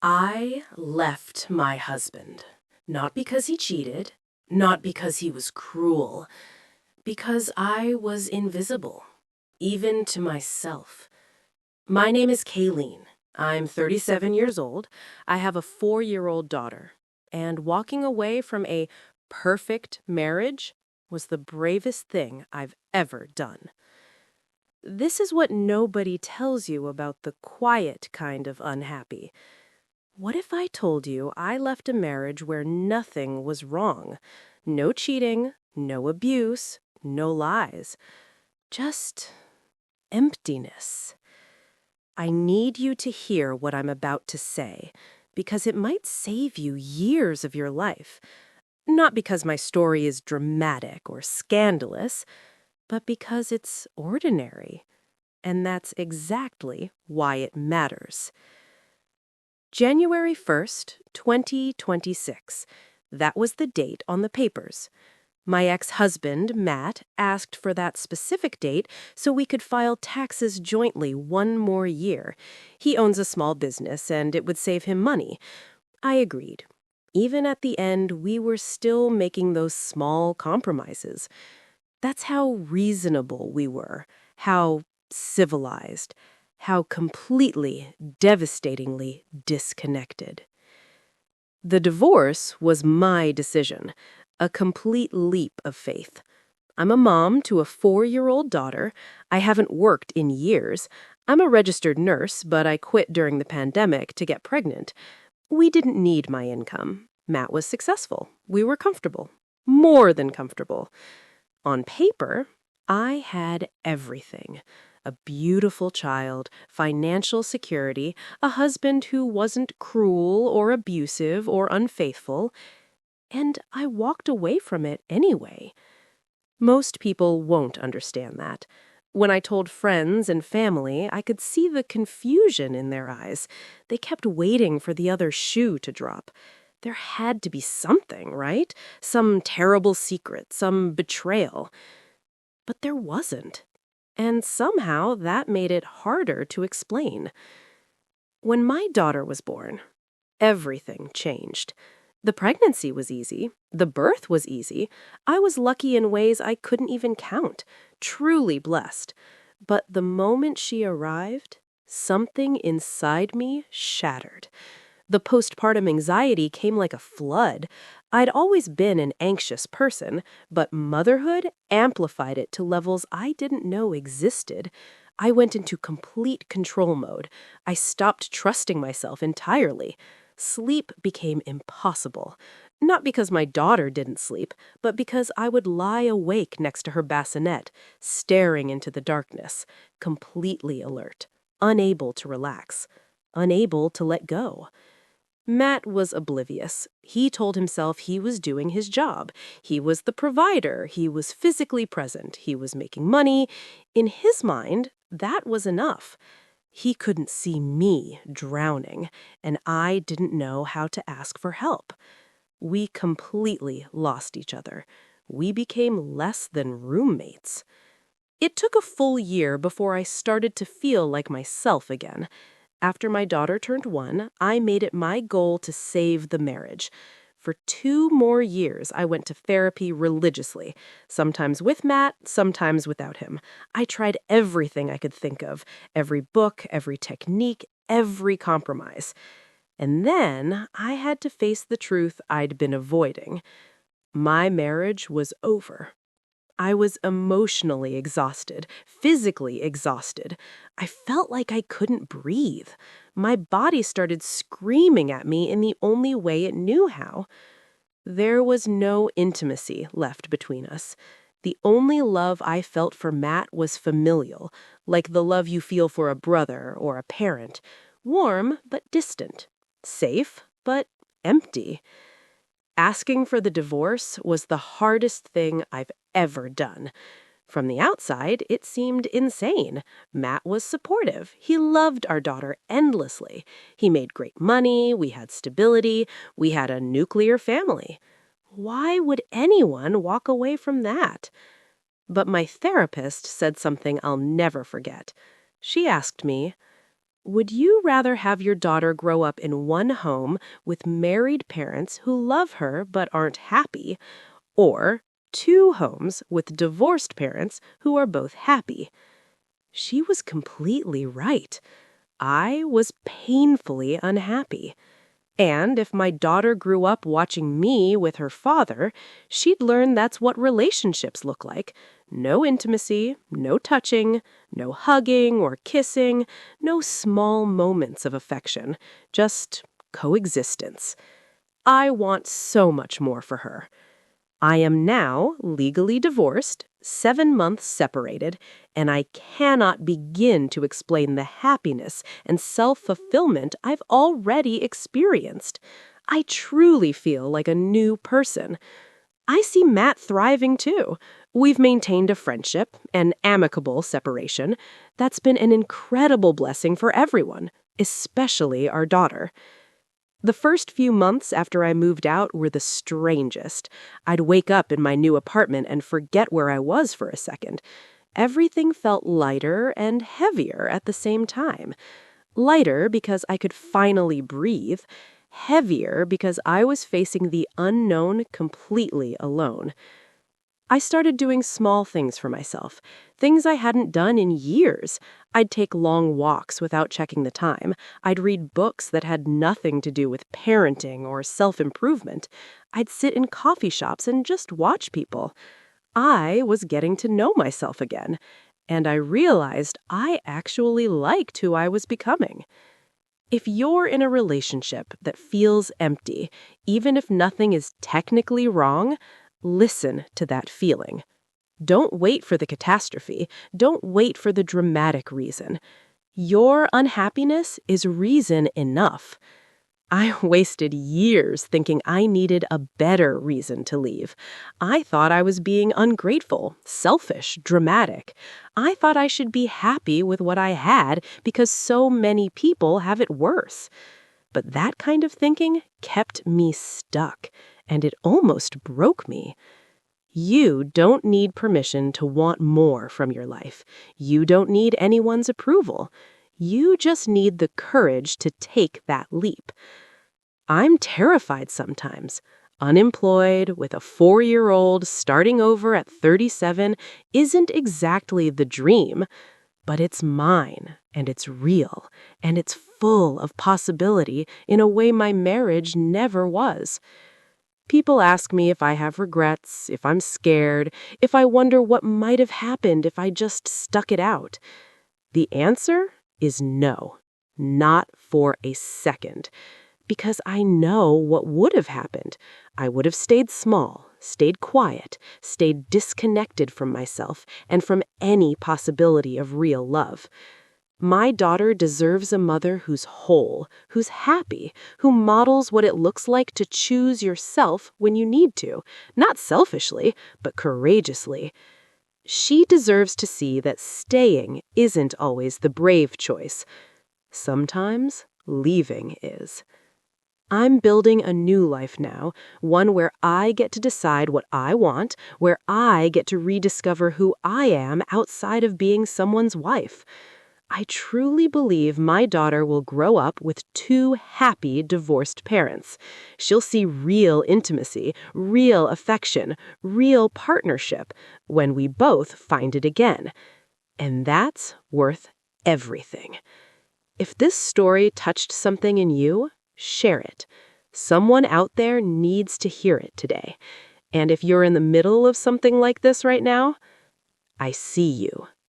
I left my husband, not because he cheated, not because he was cruel, because I was invisible, even to myself. My name is Kayleen. I'm 37 years old. I have a 4-year-old daughter. And walking away from a perfect marriage was the bravest thing I've ever done. This is what nobody tells you about the quiet kind of unhappy. What if I told you I left a marriage where nothing was wrong? No cheating, no abuse, no lies. Just emptiness. I need you to hear what I'm about to say, because it might save you years of your life. Not because my story is dramatic or scandalous, but because it's ordinary. And that's exactly why it matters. January 1st, 2026. That was the date on the papers. My ex-husband, Matt, asked for that specific date so we could file taxes jointly one more year. He owns a small business and it would save him money. I agreed. Even at the end, we were still making those small compromises. That's how reasonable we were, how civilized, how completely, devastatingly disconnected. The divorce was my decision, a complete leap of faith. I'm a mom to a 4-year-old daughter. I haven't worked in years. I'm a registered nurse, but I quit during the pandemic to get pregnant. We didn't need my income. Matt was successful. We were comfortable. More than comfortable. On paper, I had everything. A beautiful child, financial security, a husband who wasn't cruel or abusive or unfaithful, and I walked away from it anyway. Most people won't understand that. When I told friends and family, I could see the confusion in their eyes. They kept waiting for the other shoe to drop. There had to be something, right? Some terrible secret, some betrayal. But there wasn't. And somehow that made it harder to explain. When my daughter was born, everything changed. The pregnancy was easy. The birth was easy. I was lucky in ways I couldn't even count. Truly blessed. But the moment she arrived, something inside me shattered. The postpartum anxiety came like a flood. I'd always been an anxious person, but motherhood amplified it to levels I didn't know existed. I went into complete control mode. I stopped trusting myself entirely. Sleep became impossible. Not because my daughter didn't sleep, but because I would lie awake next to her bassinet, staring into the darkness, completely alert, unable to relax, unable to let go. Matt was oblivious. He told himself he was doing his job. He was the provider. He was physically present. He was making money. In his mind, that was enough. He couldn't see me drowning, and I didn't know how to ask for help. We completely lost each other. We became less than roommates. It took a full year before I started to feel like myself again. After my daughter turned 1, I made it my goal to save the marriage. For 2 more years, I went to therapy religiously, sometimes with Matt, sometimes without him. I tried everything I could think of, every book, every technique, every compromise. And then I had to face the truth I'd been avoiding. My marriage was over. I was emotionally exhausted, physically exhausted. I felt like I couldn't breathe. My body started screaming at me in the only way it knew how. There was no intimacy left between us. The only love I felt for Matt was familial, like the love you feel for a brother or a parent. Warm, but distant. Safe, but empty. Asking for the divorce was the hardest thing I've ever done. From the outside, it seemed insane. Matt was supportive. He loved our daughter endlessly. He made great money, we had stability, we had a nuclear family. Why would anyone walk away from that? But my therapist said something I'll never forget. She asked me, Would you rather have your daughter grow up in one home with married parents who love her but aren't happy, or two homes with divorced parents who are both happy? She was completely right. I was painfully unhappy. And if my daughter grew up watching me with her father, she'd learn that's what relationships look like. No intimacy, no touching, no hugging or kissing, no small moments of affection, just coexistence. I want so much more for her. I am now legally divorced, 7 months separated, and I cannot begin to explain the happiness and self-fulfillment I've already experienced. I truly feel like a new person. I see Matt thriving too. We've maintained a friendship, an amicable separation. That's been an incredible blessing for everyone, especially our daughter. The first few months after I moved out were the strangest. I'd wake up in my new apartment and forget where I was for a second. Everything felt lighter and heavier at the same time. Lighter because I could finally breathe. Heavier because I was facing the unknown completely alone. I started doing small things for myself, things I hadn't done in years. I'd take long walks without checking the time. I'd read books that had nothing to do with parenting or self-improvement. I'd sit in coffee shops and just watch people. I was getting to know myself again, and I realized I actually liked who I was becoming. If you're in a relationship that feels empty, even if nothing is technically wrong, listen to that feeling. Don't wait for the catastrophe. Don't wait for the dramatic reason. Your unhappiness is reason enough. I wasted years thinking I needed a better reason to leave. I thought I was being ungrateful, selfish, dramatic. I thought I should be happy with what I had because so many people have it worse. But that kind of thinking kept me stuck, and it almost broke me. You don't need permission to want more from your life. You don't need anyone's approval. You just need the courage to take that leap. I'm terrified sometimes. Unemployed, with a 4-year-old, starting over at 37 isn't exactly the dream, but it's mine, and it's real, and it's full of possibility in a way my marriage never was. People ask me if I have regrets, if I'm scared, if I wonder what might have happened if I just stuck it out. The answer is no, not for a second. Because I know what would have happened. I would have stayed small, stayed quiet, stayed disconnected from myself and from any possibility of real love. My daughter deserves a mother who's whole, who's happy, who models what it looks like to choose yourself when you need to, not selfishly, but courageously. She deserves to see that staying isn't always the brave choice. Sometimes leaving is. I'm building a new life now, one where I get to decide what I want, where I get to rediscover who I am outside of being someone's wife. I truly believe my daughter will grow up with 2 happy divorced parents. She'll see real intimacy, real affection, real partnership when we both find it again. And that's worth everything. If this story touched something in you, share it. Someone out there needs to hear it today. And if you're in the middle of something like this right now, I see you.